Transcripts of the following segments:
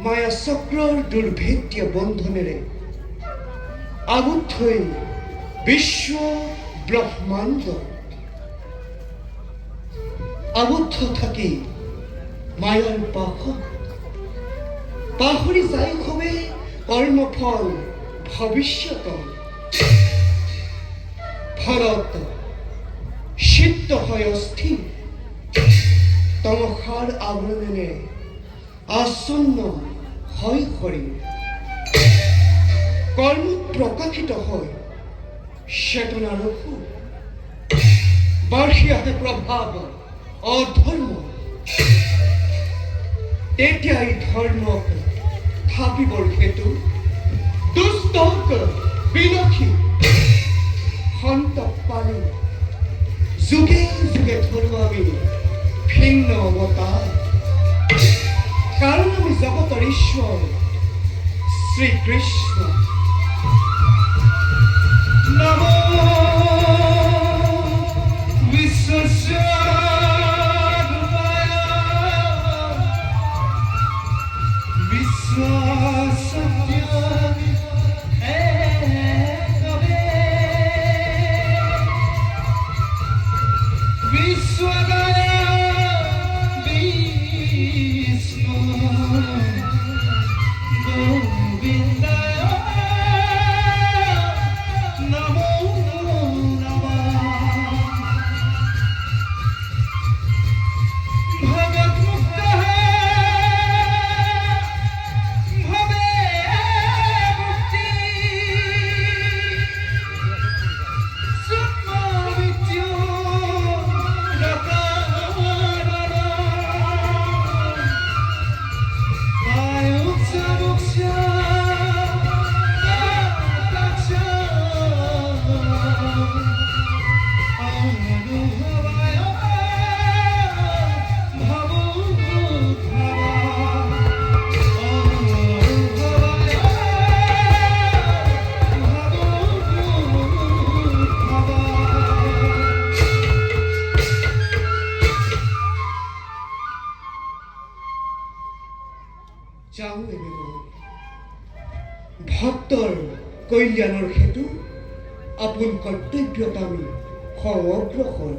মায়া চক্ৰৰ দুৰ্ভেদ্য বন্ধনেৰে আবদ্ধ হৈ বিশ্ব ব্ৰহ্মাণ্ড আবদ্ধ থাকি মায়াৰ পাশত পাহৰি যায় সবে কৰ্মফল ভৱিষ্যত ফলত সিদ্ধ হয় অস্থিৰ তমসাৰ আৱৰণেৰে আসন্ন হয় শৰীৰ কৰ্ম প্ৰকাশিত হয় চেতনাৰ সুৰ বাঢ়ি আহে প্ৰভাৱ অধৰ্ম তেতিয়া এই ধৰ্মক থাপিবৰ হেতু দুষ্টক বিনশী সন্তক পানী যুগে যুগে ধৰো আমি ভিন্ন অৱতাৰ কাৰণ আমি জগতৰ ঈশ্বৰ শ্ৰীকৃষ্ণ নমো বিশ্বস্বৰূপায় বিশ্বসত্য একবে বিশ্বদায় ভক্তৰ কল্যাণৰ হেতু আপোন কৰ্তব্যত আমি অগ্ৰসৰ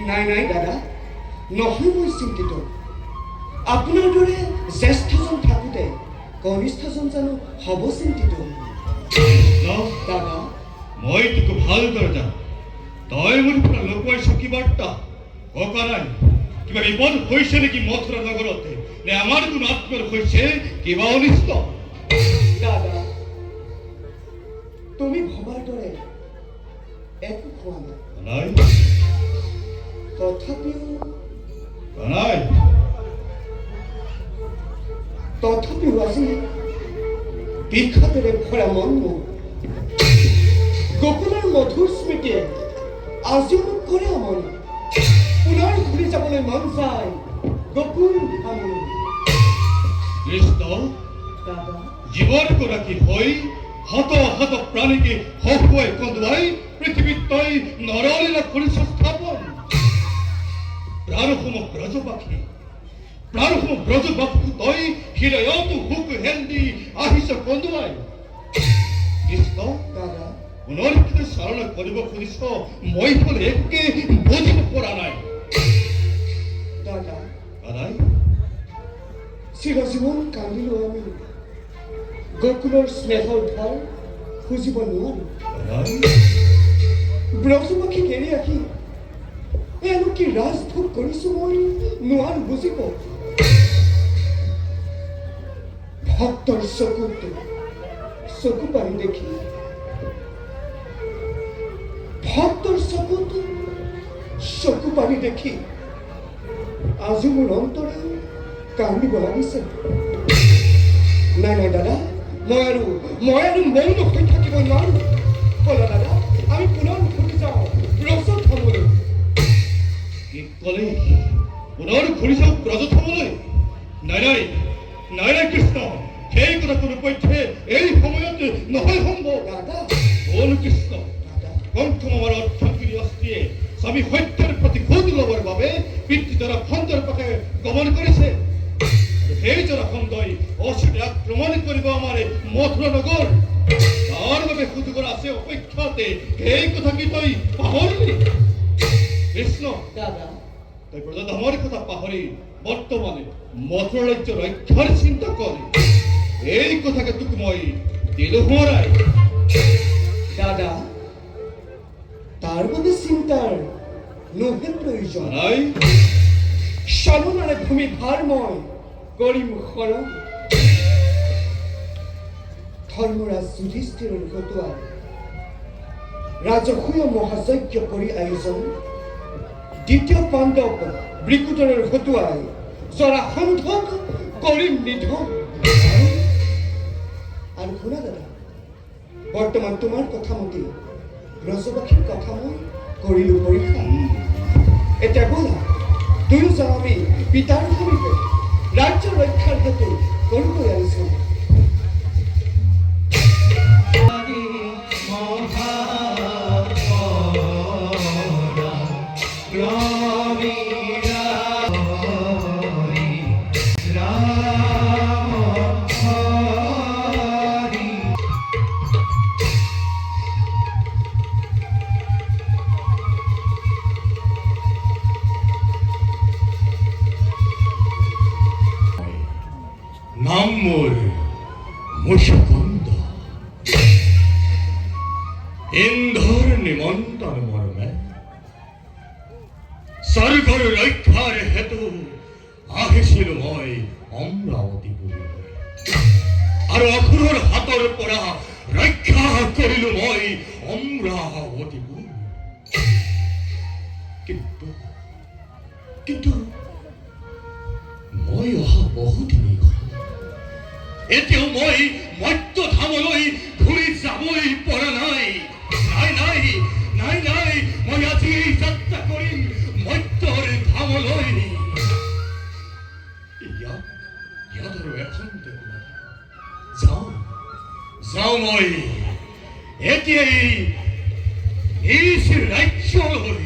নাই নাই দাদা নহয় মই চিন্তিত আপোনাৰ দৰে জ্যেষ্ঠজন থাকোঁতে কনিষ্ঠজন জানো হ'ব চিন্তিত দাদা মই তোক ভালদৰে জানো তই মোৰ পৰা লুকুৱাইছ কি বাৰ্তা ককা নাই কিবা বিপদ হৈছে নেকি মথুৰা নগৰতে নে আমাৰ কোনো আত্মৰ হৈছে কিবা অনিষ্ট দাদা তুমি ভবাৰ দৰে একো খোৱা নাই। কানাই তথাপিও কানাই আজি বিষাদেৰে ভৰা মন মোৰ গোকুলৰ মধুৰ স্মৃতিয়ে আজিও মোক কৰে আমনি। পুনৰ ঘূৰি যাবলৈ মন যায় গোকুল আমনি। কৃষ্ণ দাদা জীবন গৰাকী হৈ শত শত প্ৰাণীকে হহুৱাই কন্দুৱাই পৃথিৱীত তই নৰলীলা কৰিছ স্থাপন। প্ৰাণসমূহ ব্ৰজবাসী তই হৃদয়তো হুক হেল দি আহিছ কন্দুৱাই। কৃষ্ণ দাদা পুনৰ চালনা কৰিব খুজিছ মই ফলে একে বুজিব পৰা নাই। দাদা কানাই চিৰজীৱন কান্দিলোঁ আমি গোকুলৰ স্নেহৰ ধাৰ খুজিব নোৱাৰো। কানাই ব্ৰজবাসীক এৰি আহি এনো কি ৰাজভোগ কৰিছো মই নোৱাৰো বুজিব। ভক্তৰ চকু পানী দেখি ভক্তৰ চকু পানী দেখি আজি মোৰ অন্তৰে কান্দিব লাগিছে। নাই নাই দাদা মই আৰু মৌন হৈ থাকিব নোৱাৰো। বলা দাদা আমি পুনৰ ঘূৰি যাওঁ ব্ৰজধামলৈ। কি ক'লে পুনৰ ঘূৰি যাওঁ ব্ৰজধামলৈ? নাই নাই নাই নাই কৃষ্ণ সেই কথা কোনো পক্ষে এই সময়ত নহয় সম্ভৱ। দাদা বল কৃষ্ণ দাদা গ্ৰন্থম আমাৰ অৰ্থগিৰি অস্থিয়ে স্বামী সত্যৰ প্ৰতি খোজ ল'বৰ বাবে পিতৃদ্বাৰা খণ্ডৰ পথে গমন কৰিছে। আৰু সেই জৰাখণ্ডই অচিতে আক্ৰমণ কৰিব আমাৰ মথুৰা নগৰ। তাৰ বাবে সুযোগৰ আছে অপেক্ষাতে এই কথা কি তই পাহৰিলি? কৃষ্ণ দাদা তই ব্ৰজধামৰ কথা পাহৰি বৰ্তমানে মথুৰা ৰাজ্য ৰক্ষাৰ চিন্তা কৰে। এই কথাকে তোক মই দিলো সোঁৱৰাই। দাদা তাৰ বাবে চিন্তাৰ নহে প্ৰয়োজন। নাই চলনাৰে ভূমি ভাৰ মই কৰিম শৰণ। ধৰ্মৰাজ যুধিষ্ঠিৰৰ ঘটোৱা ৰাজসূয় মহাযজ্ঞ কৰি আয়োজন। দ্বিতীয় পাণ্ডৱ বৃকুটৰৰ ঘটোৱাই জৰাসন্ধক কৰিম নিধন। আৰু শুনা দাদা বৰ্তমান তোমাৰ কথা মতে ব্ৰজবাসীৰ কথা মই কৰিলো পৰীক্ষা। এতিয়া ব'লা দুয়ো যাওঁ আমি পিতাৰ সমীপে ৰাজ্য ৰক্ষাৰ হেতু কৰিবলৈ আনিছো। নাম মোৰ মুচকুন্দ ইন্ধৰ নিমন্ত্ৰণ মৰ্মে স্বৰ্গৰ ৰক্ষাৰ হেতু আহিছিলো মই অমৰাৱতীপুৰলৈ। আৰু অসুৰৰ হাতৰ পৰা ৰক্ষা কৰিলো মই অমৰাৱতীপুৰ। কিন্তু মই অহা বহুদিনী হ'ল। এতিয়াও মই মত্যধামলৈ ঘূৰি যাবই পৰা নাই। নাই নাই নাই নাই মই আজি যাত্ৰা কৰিম মত্যৰ ধামলৈ। ইয়াত আৰু এখন যাওঁ মই এতিয়াই নিজ ৰাজ্যলৈ।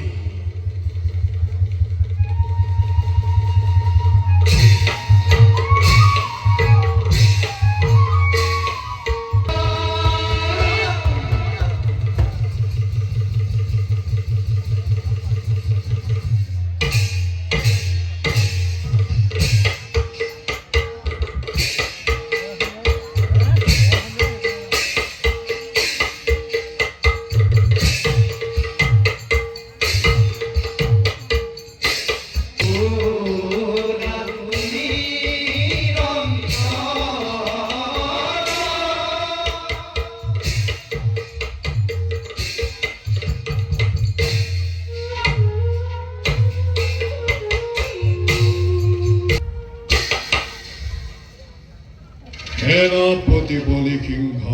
সেনাপতি বলি সিংহ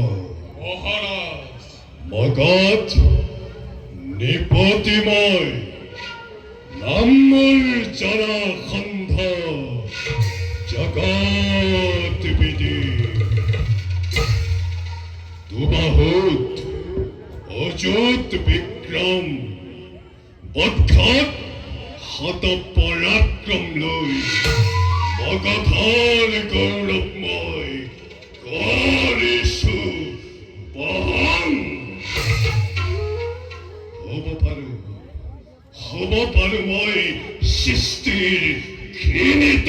মহারাজ মগধ নিপতিময় নামূল জনাখন্ধ জগত বিধি দুবাহুত অযুত বিক্রম বক্ষত হত পরাক্রম লৈ মগধৰ গৌৰৱময় কৰিছো বহন হ'ব পাৰো মই সৃষ্টিৰ ঘৃণিত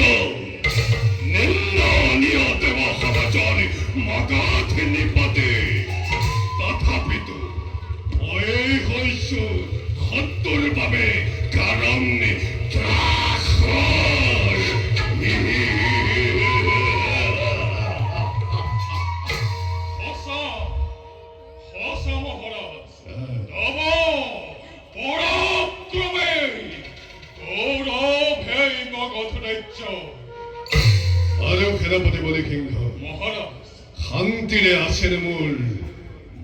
নিম্ন নিয়তেৱ সমাজৰ মগধ নিপতে তথাপিতো মই হৈছো সত্যৰ বাবে কাৰণ ত্ৰাসৰ সঁচা সঁচা মহাৰাজ তব পৰাক্ৰমে গৌৰৱ হেই মগধ ৰাজ্য আৰু সেনাপতি বলি সিংহ মহাৰাজ শান্তিৰে আছেনে মোৰ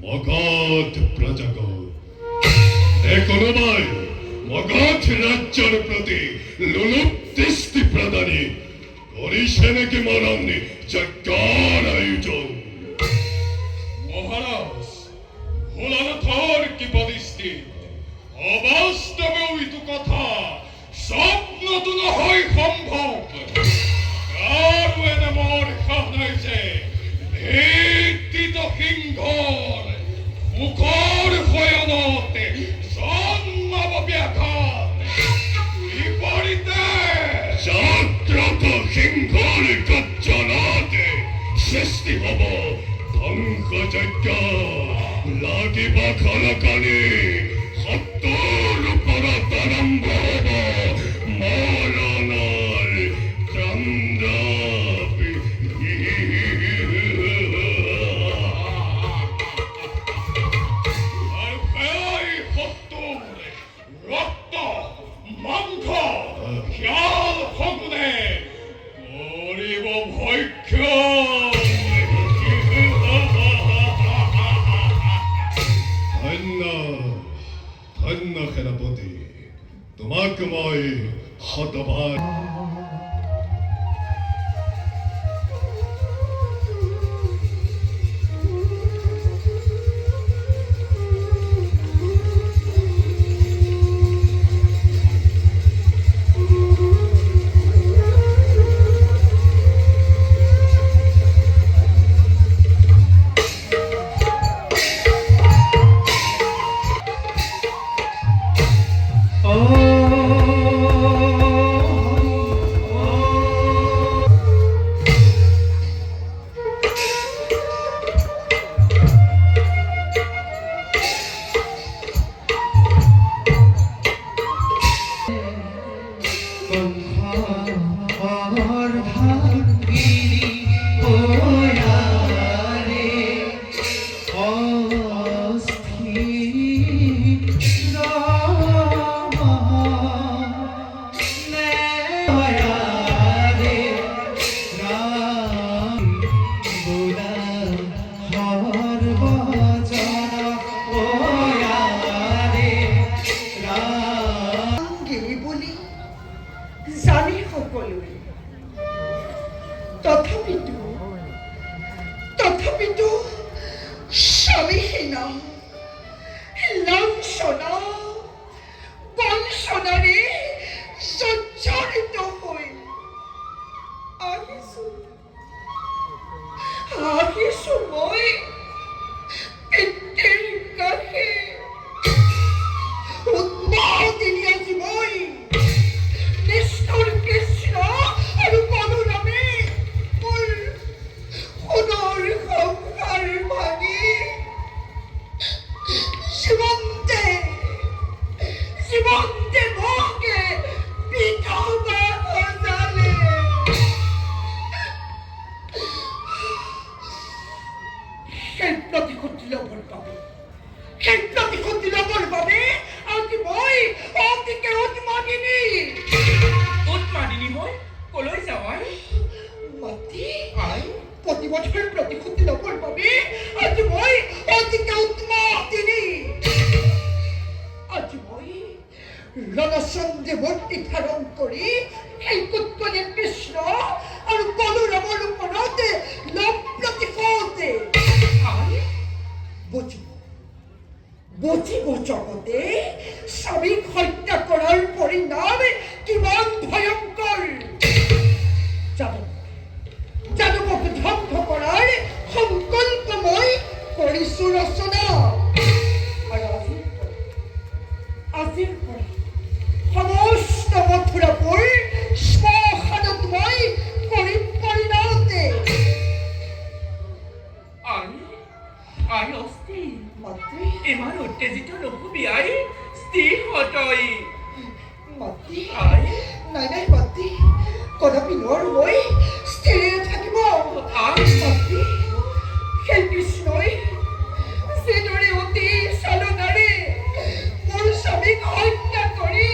মগধ প্ৰজাগত কোনোবাই মগধ ৰাজ্যৰ প্ৰতি লোলুপ দৃষ্টি প্ৰদানী কৰিছে নেকি মৰণ যজ্ঞৰ আয়োজন মহাৰাজ ভোলানাথৰ কিপদৃষ্টি অবাস্তৱেও ইটো কথা স্বপ্নতো নহয় সম্ভৱ আৰু এনে মোৰ সাহ নাই যে ভিত্তিত সিংহৰ মুখৰ শয়নতে জন্মাব ব্যাঘাত বিপৰীতে জাগ্ৰত সিংহৰ গৰ্জনতে সৃষ্টি হ'ব ধ্বংসযজ্ঞ লাগিব খলকনি সত্তৰ ওপৰত আৰম্ভ হ'ব মৰণৰ চন্দ্ৰ আৰু সেই শত্ৰুৰ ৰক্ত মাংস খিয়াল শগুনে কৰিব ভক্ষণ ধন্য ধন্য সেনাপতি তোমাক মই শতবাৰ জানি সকলোৱে তথাপিতো স্বামীহীন লাঞ্ছনা বঞ্চনাৰে জৰ্জৰিত হৈ আহিছো মই পিতৃৰ কাষে উন্মাদিনী আজি মই নিষ্ঠুৰ কৃষ্ণ আৰু বলৰামে মোৰ সোণৰ সংসাৰ ভাঙি জীৱন্তে মোকে বিধৱা সজালে। সেই প্ৰতিশোধ ল'বৰ বাবে আজি মই অতিকে উন্মাদিনী। উন্মাদিনী মই কলৈ যাওঁ আই? মাতি প্ৰতিবছৰ প্ৰতিশোধ ল'বৰ ৰণচন্দে মূৰ্তি ধাৰণ কৰি সেই কুৎকলীয়া কৃষ্ণ আৰু বলোৰামৰ ওপৰতে লভ প্ৰতিশোধে বুজিব জগতে স্বামীক হত্যা কৰাৰ পৰিণাম কিমান ভয়ংকৰ। যাদৱক ধ্বংস কৰাৰ সংকল্প মই কৰিছো ৰচনা। আৰু আজিৰ পৰা সমস্ত মথুৰাপুৰ শ্মশানত মই কৰিম পৰিণতে। আই অস্থিৰ মাতৃ ইমান উত্তেজিত নহবি আই, স্থিৰ হ তই। মাতৃ আই নাই মাতৃ, কদাপি নোৱাৰো মই স্থিৰে থাকিব। মাতৃ সেই কৃষ্ণই যিদৰে অতি চালনাৰে মোৰ স্বামীক হত্যা কৰি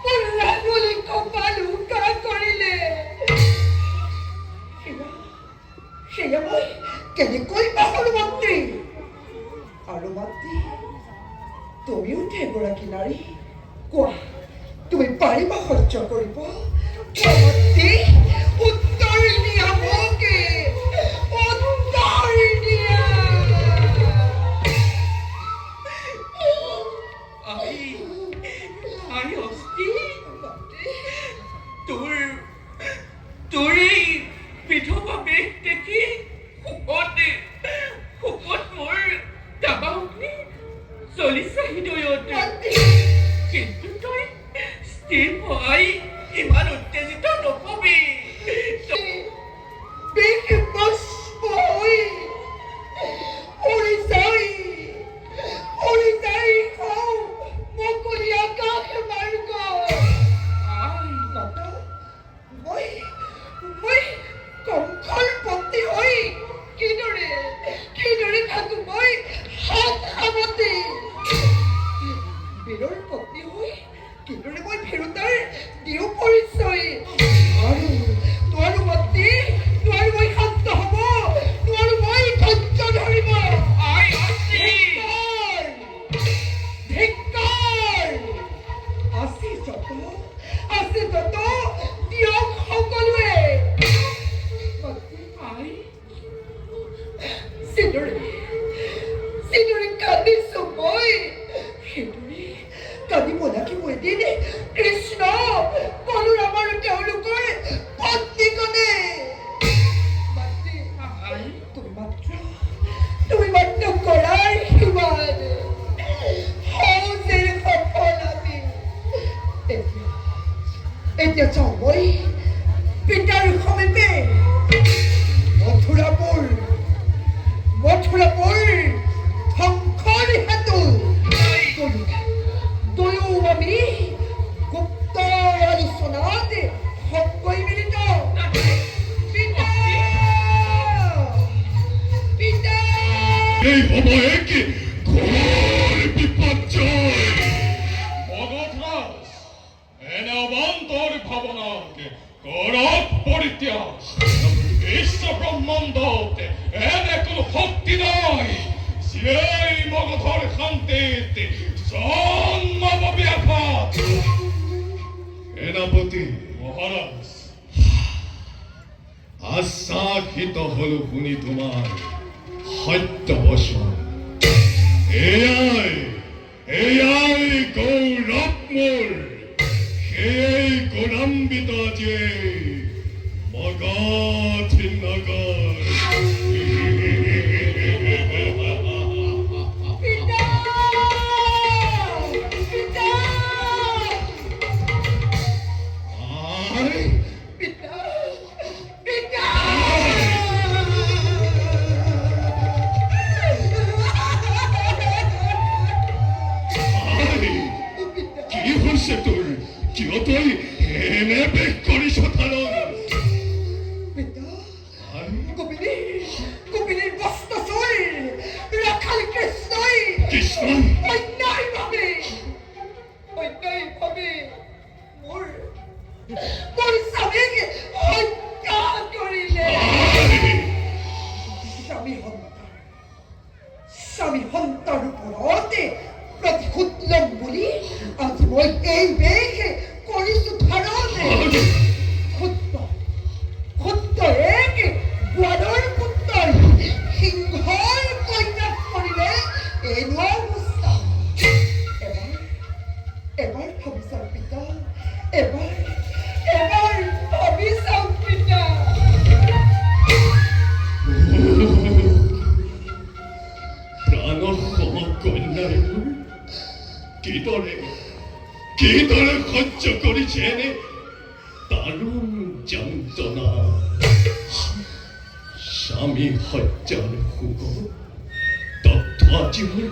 মোৰ ৰাঙলী কপাল উকা কৰিলে, সেয়া মই কেনেকৈ পাহৰো মাতৃ। আৰু মাতৃ তুমিও এগৰাকী নাৰী, কোৱা তুমি পাৰিবা সহ্য কৰিব? মাতৃ উত্তৰ দিয়া মোকে, উত্তৰ দিয়া। আই অস্থিৰ তোৰ এই বিধৱা বেশ দেখি শোকত মোৰ দাবা অগ্নি জ্বলিছে হৃদয়তে। কিন্তু তই স্থিৰ হৈ ইমান উত্তেজিত নহবি। বীৰৰ পত্নী হৈ কিদৰে মই ফেৰোতাৰ দিও পৰিচয়। নোৱাৰো মাতৃ, নোৱাৰো মই শান্ত হব, নোৱাৰো মই ধৈৰ্য ধৰিব। ধিক্কাৰ আছে যত দিয়ক সকলোৱে। যিদৰে কান্দিছো মই, সেইদৰে কান্দিব লাগিব এদিন কৃষ্ণ বলোৰাম আৰু তেওঁলোকৰ পত্নীগণে। তুমি মাত্ৰ কৰাৰ সিমান সহজেৰে সফল আমি। এতিয়া যাওঁ মই পিতাৰ সমীপে। মথুৰাপুৰ ধ্বংসৰ হেতু দুয়ো আমি গুপ্ত আলোচনাত সকৈ মিলিত। পিতা এই হব এক ঘোর বিপর্যয়। ভগতরাজ এনে অবান্তর ভাবনাকে করক পরিত্যাগ। বিশ্ব ব্রহ্মাণ্ডতে এনে কোনো শক্তি নাই যিয়েই মগধৰ শান্তিত জন্মাব ব্যাঘাত। সেনাপতি মহাৰাজ আশ্বাসিত হল শুনি তোমাৰ সত্য বচন। এয়াই গৌৰৱ মোৰ, সেই গৌৰৱান্বিত যে মগধ নগৰ। কি হৈছে তোৰ? কিয় তই এনে বেশ কৰিছ থাৰণ? কপিলীৰ বস্ত্ৰ চোৰ ৰাখাল কৃষ্ণই অন্যায়ভাৱে মোৰ স্বামীক হত্যা কৰিলে। স্বামী সন্তাৰ ওপৰতে প্ৰতিশোধ ল'ম বুলি আজি মই এই বেশে কৰিছো ধাৰণে সত্য এক গোৱালৰ পুত্ৰৰ সিংহৰ কন্যাক কৰিলে এনেকুৱা অৱস্থা এবাৰ ভাবি চাওক পিতা এবাৰ ভাবি চাওক পিতা প্ৰাণৰ কন্যাই কিদৰে সহ্য কৰিছে এনে দাৰুণ যন্ত্ৰণা স্বামী হত্যাৰ সুখত তথাপি মোৰ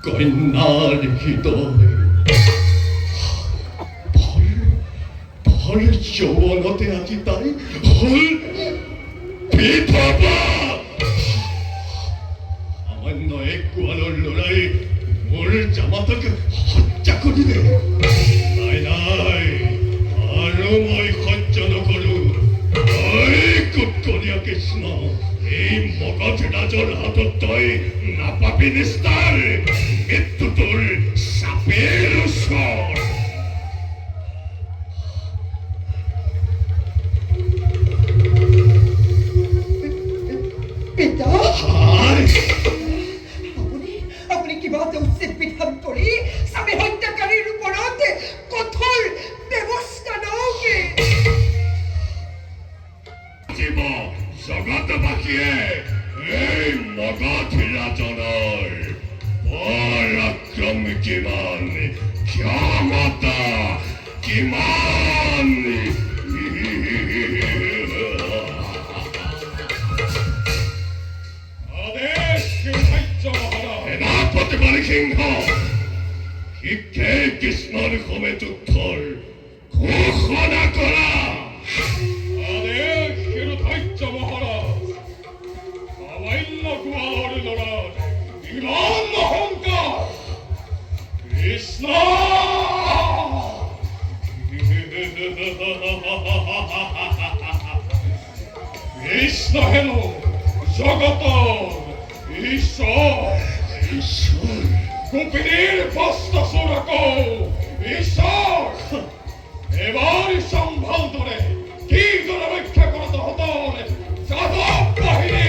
কন্যাৰ হৃদয় ভৰ যৌৱনতে আজি তাই হল বিধৱা সামান্য এক গোৱালৰ ল'ৰাই মোৰ জামাতাক হত্যা কৰিলে নাই আৰু মই সহ্য নকৰো কুটকলীয়া কৃষ্ণ এই মগধ ৰাজৰ হাতত তই নাপাবি নিস্তাৰ মৃত্যু তোৰ চাপেৰ ওচৰ পিতা আপুনি কিবা এটা উচিত বিধান কৰি স্বামী হত্যাকাৰীৰ ওপৰত কঠোৰ ব্যৱস্থা লওঁকে জগতবাসীয়ে এই মগধ ৰাজনৰ পৰাক্ৰম কিমান ক্ষমতা কিমান সেনাপতিবাৰী সিংহ শিক্ষে কৃষ্ণৰ সমেত যুদ্ধৰ ঘোষণা কৰা কৃষ্ণ কৃষ্ণ হেনো জগতৰ ঈশ্বৰ গোপিনীৰ বস্ত্ৰ চোৰক ঈশ্বৰ এবাৰ সম্ভাল দৰে কি দৰে ৰক্ষা কৰাটো হতৰ যাদৱ বাহিনী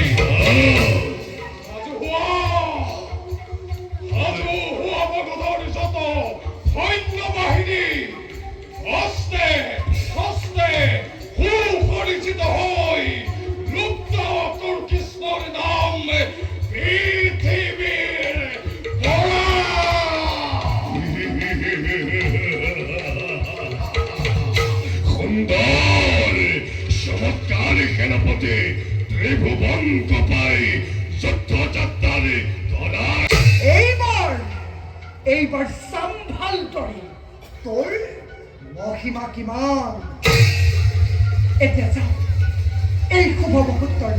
মগধৰ যত সৈন্য বাহিনী হস্তে সুপৰিচিত হৈ লুপ্ত তোৰ কৃষ্ণৰ নাম পৃথিৱীৰ পৰা সুন্দৰ চমৎকাৰ সেনাপতি ত্ৰিভুৱন কপাই যুদ্ধযাত্ৰাৰ ধৰা এইবাৰ সম্ভাল কৰি তোৰ মহিমা কিমান এতিয়া যাও এই শুভ মুহূৰ্তৰ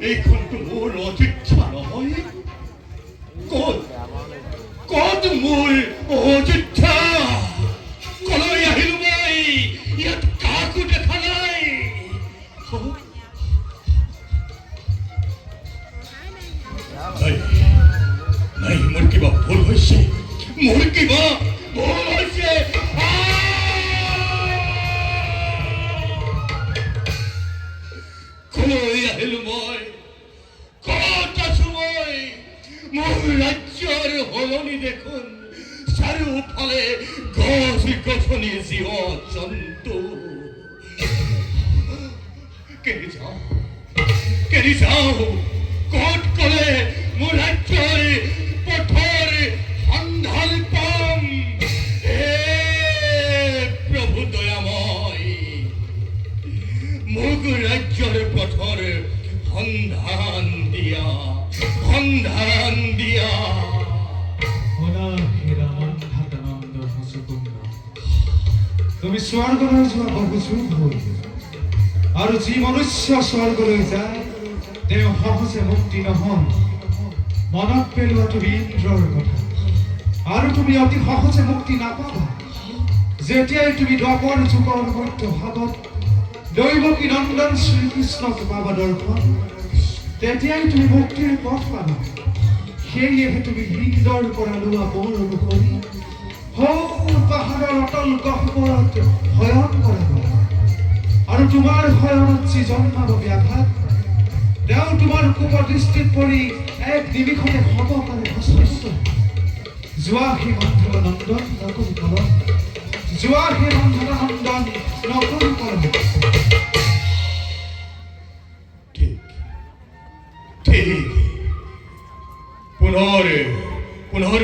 এইখনটো মোৰ অযোধ্যা নহয় ক'ত মোৰ অযোধ্যা কলৈ আহিলো মই ইয়াত কাকো দেখা নাই নাই মোৰ কিবা ভুল হৈছে কলৈ আহিলো মই ক'ত আছো মই মোৰ ৰাজ্যৰ সলনি দেখোন চাৰিওফালে গছ গছনি জীৱ জন্তু কেনি যাওঁ ক'ত গ'লে মোৰ ৰাজ্যৰ পথৰ সন্ধান পাম প্ৰভু দয়াময় মোক ৰাজ্যৰ পথৰ সন্ধান দিয়া তুমি স্বৰ্গলৈ যোৱা বহু যুগ হ'ল আৰু যি মনুষ্য স্বৰ্গলৈ যায় তেওঁ সহজে মুক্তি নহয় মনত পেলোৱা তুমি ইন্দ্ৰৰ কথা আৰু তুমি অতি সহজে মুক্তি নাপাবা যেতিয়াই তুমি দ্বাপৰ যুগৰ মধ্য ভাগত দৈৱকী নন্দন শ্ৰীকৃষ্ণক পাবা দৰ্শন তেতিয়াই তুমি মুক্তিৰ পথ পাবা। সেয়েহে তুমি হৃদয়ৰ পৰা লোৱা বৰ অনুসৰি সৌ পাহাৰৰ অটল গহ্বৰত শয়ন কৰাব। আৰু তোমাৰ শয়নত যি জন্মাব ব্যাঘাত, তেওঁ তোমাৰ কুপদৃষ্টিত পৰি এক নিমিষতে হ'ব পাৰে ভস্মস্ত। যোৱা সেই মন্থৰ নন্দন নকৰি কলম, যোৱা সেই মন্থৰ নন্দন নকৰি কলম। ঠিক ঠিক পুনৰ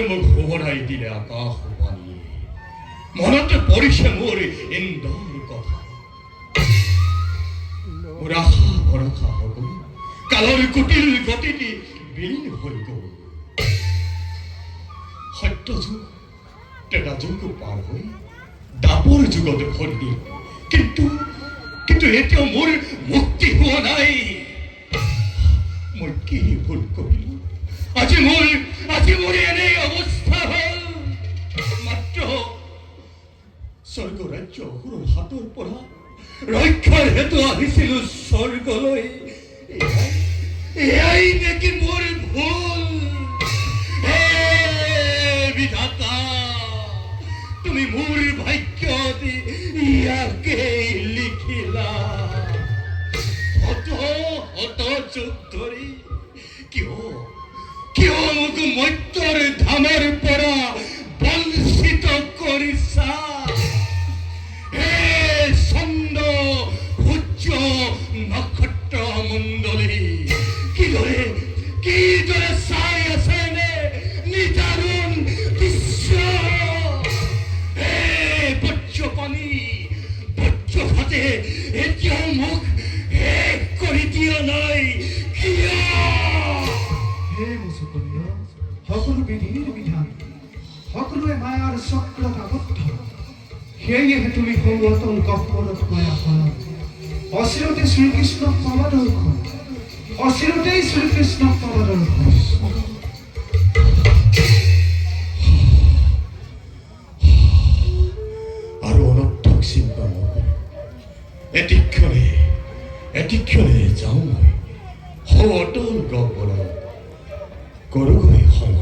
মোক সোঁৱৰাই দিলে আকাশবাণী। মনতে পৰিছে মোৰ ইন্দৰ কথা। মোৰ আশা ভৰসা সকলো কালৰ কুটিল গতিটি বিলীন হৈ গ'ল। সত্য যুগ ত্ৰেতা যুগ পাৰ হৈ দাপৰ যুগত ভৰি দিল। কিন্তু এতিয়াও মোৰ মুক্তি হোৱা নাই। মই কি ভুল কৰিলো? আজি মোৰ এনে অৱস্থা হ'ল। মাত্ৰ স্বৰ্গ ৰাজ্য অসুৰৰ হাতৰ পৰা ৰক্ষাৰ হেতু আহিছিলো স্বৰ্গলৈ। এয়াই নেকি মোৰ ভুল? হে বিধাতা, তুমি মোৰ ভাগ্যত ইয়াকেই লিখিলা। অত যুগ ধৰি কিয় মোক মত্যৰ ধামৰ পৰা বঞ্চিত কৰিছা? হে চন্দ্ৰ সূৰ্য নক্ষত্ৰ মণ্ডলী, কিদৰে চাই আছেনে নিদাৰুণ দৃশ্য? হে বজ্ৰঘাতে এতিয়াও মোক শেষ কৰি দিয়া নাই কিয়? হে মুচুকুন্দ, সকলো বিধিৰ বিধান, সকলোৱে মায়াৰ চক্ৰত আবদ্ধ। সেয়েহে তুমি সৌ অটল গহ্বৰত মায়া হয়। অচিৰতে শ্ৰীকৃষ্ণক পাবা দৰ্শন, অচিৰতেই শ্ৰীকৃষ্ণক পাবা দৰ্শন। আৰু অনৰ্থক চিন্তা নকৰি এটিক্ষণে যাওঁ মই সৌ অটল গহ্বৰত কৰোগৈ শৰণ।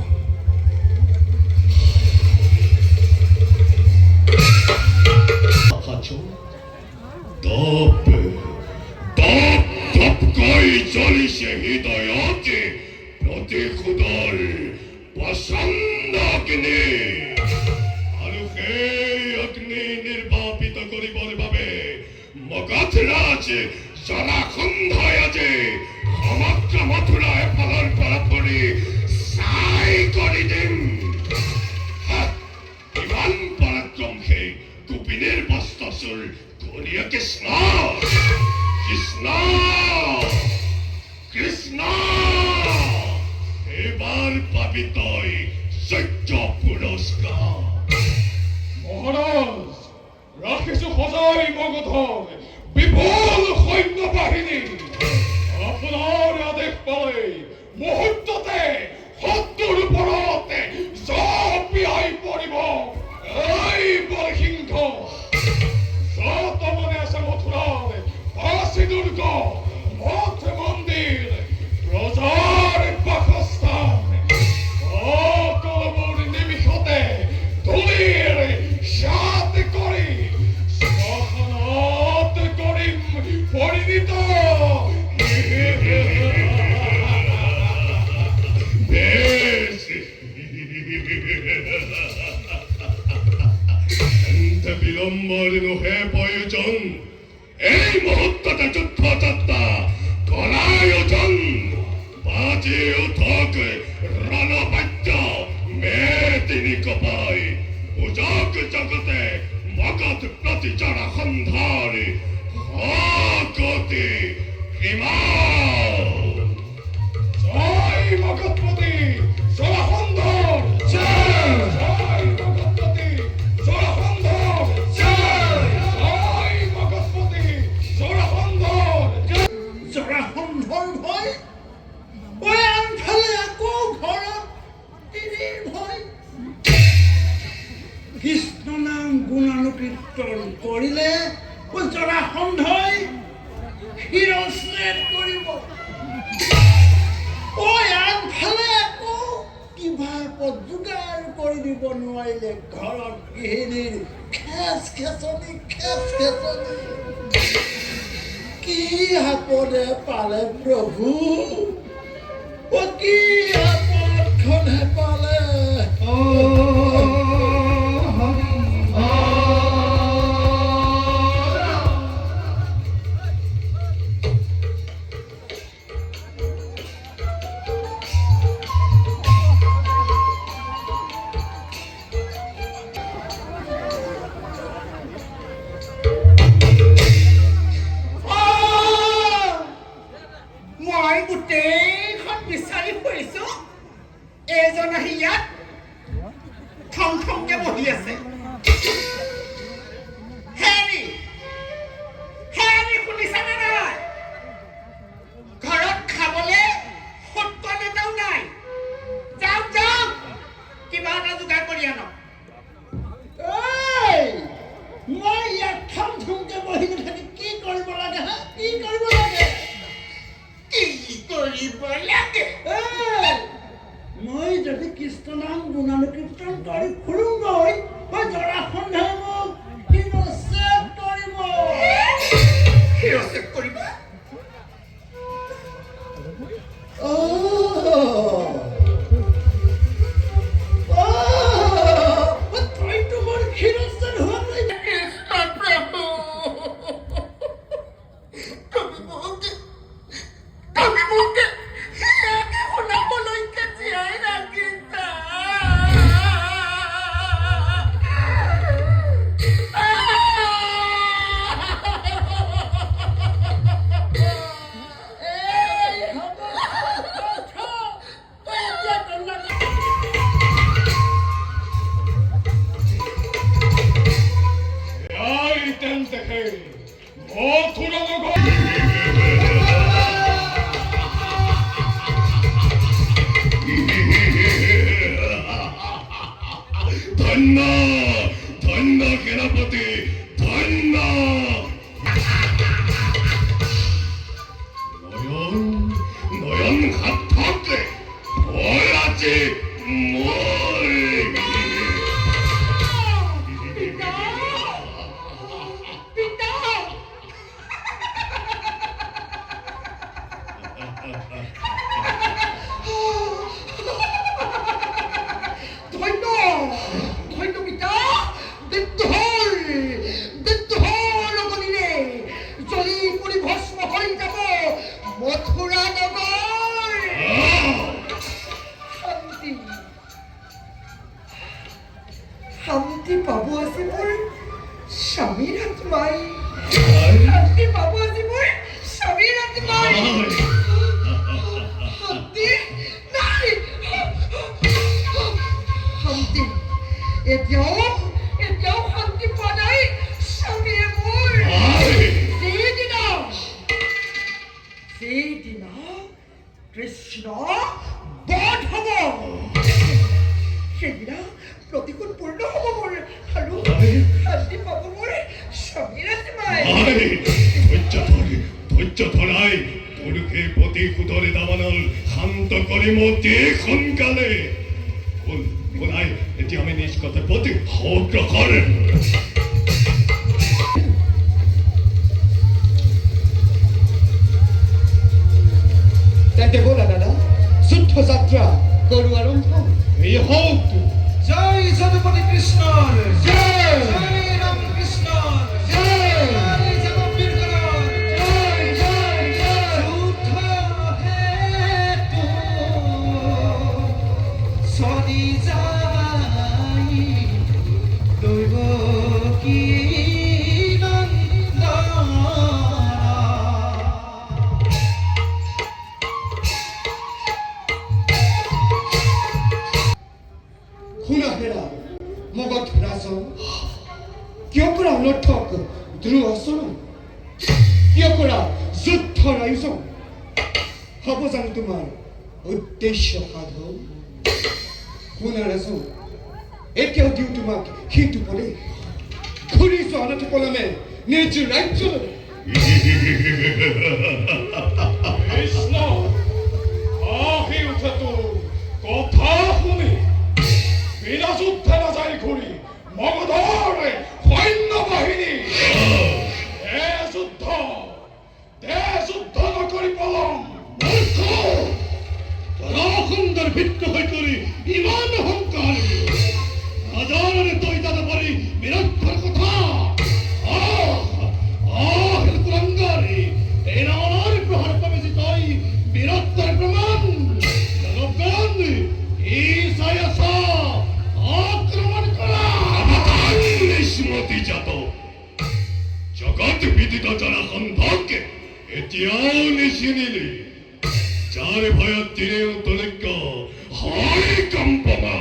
দপকৈ জ্বলিছে হৃদয়তে প্ৰতিশোধৰ প্ৰচণ্ড অগ্নি। আৰু সেই অগ্নি নিৰ্বাপিত কৰিবৰ বাবে মগধৰাজ জৰাসন্ধই আজি সমগ্ৰ মথুৰা এফালৰ পৰা পৰি ছাই কৰি দিম। ইমান পৰাক্ৰম সেই গোপিনীৰ বস্ত্ৰচুৰ ধৰিয়া কৃষ্ণ কৃষ্ণ কৃষ্ণ। এইবাৰ পাবি তই সহ্য পুৰস্কাৰ। মহাৰাজ, ৰাখিছো সজাই মগধৰ বিপুল সৈন্য বাহিনী। আপোনাৰ আদেশ পালে মুহূৰ্ততে শত্ৰুৰ ওপৰত জঁপিয়াই পৰিব এই বলসিংহ। যত মানে আছে মথুৰাৰ ফাঁচী দুৰ্গ, মঠ মন্দিৰ, প্ৰজাৰ বাসস্থান, সকলোবোৰ নিমিষতে ধূলিৰ সাত কৰি শ্মশানত কৰিম পৰিণিত। বেশ, এতে বিলম্বৰ নোহে প্ৰয়োজন। এই মুহূৰ্ততে যুদ্ধ যাত্ৰা কৰাই ওজন। বাজি উঠক ৰণবাদ্য মে তিনি কপাই। উজক জগতে মগধ প্ৰতি জৰাসন্ধৰ গতি হিমাল। জয় মগধপতি জৰাসন্ধৰ জয়। জয় মগধপতি জৰাসন্ধৰ জয়। জয় মগধপতি জৰাসন্ধৰ জয়। জৰাসন্ধৰ ভয়, ঐ আনফালে আকৌ ঘৰত তিনিৰ ভয়। কৃষ্ণ নাম গুণানুকীৰ্তন কৰিলে জৰাসন্ধই শিৰস্নেত কৰিব। দিব নোৱাৰিলে ঘৰত গৃহিণীৰ খেচনি কি আপদে পালে প্ৰভু অ কি আপদখনহে পালে মই গোটেইখন বিচাৰি ফুৰিছো এজন আহি ইয়াত থমথমকে বহি আছে হেৰি শুনিছানে নাই ঘৰত খাবলে সত্য এটাও নাই যাওক কিবা এটা যোগাৰ কৰি আনক মই ইয়াত থমথমকে বহি নাথাকি কি কৰিব লাগে হা কি কৰিব লাগে মই যদি কৃষ্ণ নাম গুণানুকীৰ্তন কৰি ফুৰোগৈ মই জৰাসন্ধই মোক শিৰচ্ছেদ কৰিব শিৰচ্ছেদ কৰিব তইতো মোৰ শিৰচ্ছেদ হোৱালৈ দেখে মথুৰা নগৰ ধন্য ধন্য সেনাপতি ধন্য নয়ন হাত থাকলে ভয় আছে মথুৰা নগৰ শান্তি পাব আছে মোৰ স্বামীৰ আত্মাই শান্তি পাব আছে মোৰ স্বামীৰ আত্মাই শান্তি নাই শান্তি এতিয়াও শান্তি পোৱা নাই স্বামীয়ে মোৰ সেইদিনা কৃষ্ণ বধ হ'ব সেইদিনা প্ৰতিকূল পূৰ্ণ হ'ব মোৰ আৰু শান্তি পাব মোৰ স্বামীৰ আত্মাই ধৈৰ্য ধৰাই পুৰুষে প্ৰতিশোধৰে দাবানল শান্ত কৰি মতি সোনকালে শুনাই এতিয়া আমি নিজ কথা প্ৰতি অগ্ৰসৰ তেন্তে ব'লা দাদা যুদ্ধ যাত্ৰা কৰো আৰম্ভ এই হওক জয় যদুপতি কৃষ্ণৰ জয় জয় ৰাম কৃষ্ণৰ জয় জয় জগবীৰগণৰ জয় জয় জয় যুদ্ধ হেতু চলি যায় দৈৱকী শুনা হেৰা মগধ ৰাজন কিয় কৰা নৰ্থক দ্ৰোহাচৰণ কিয় কৰা যুদ্ধৰ আয়োজন হ'ব জানো তোমাৰ উদ্দেশ্য সাধন শুনা ৰাজন এতিয়াও দিওঁ তোমাক সেইটো পৰে ঘূৰি যোৱা অনাথ পলমে নিজ ৰাজ্যলৈ কৃষ্ণ আহি উঠে তোৰ কথা শুনি বিনা যুদ্ধ ভিত্ত হৈ কৰি ইমান অহংকাৰ নাজানে তই জান পাৰি বিৰক্ষৰ কথা কুৰংগাৰী এই নামৰ প্ৰহাৰ পাবি তই বীৰত্বৰ প্ৰমাণ জনগণ ই চাই আছা আক্ৰমণ কৰা নিষ্মতি জাত জগৎ বিদিত জনসন্ধকে এতিয়াও নিচিনিলি যাৰ ভয়ত দিনেও তলৈক হয় কম্পমান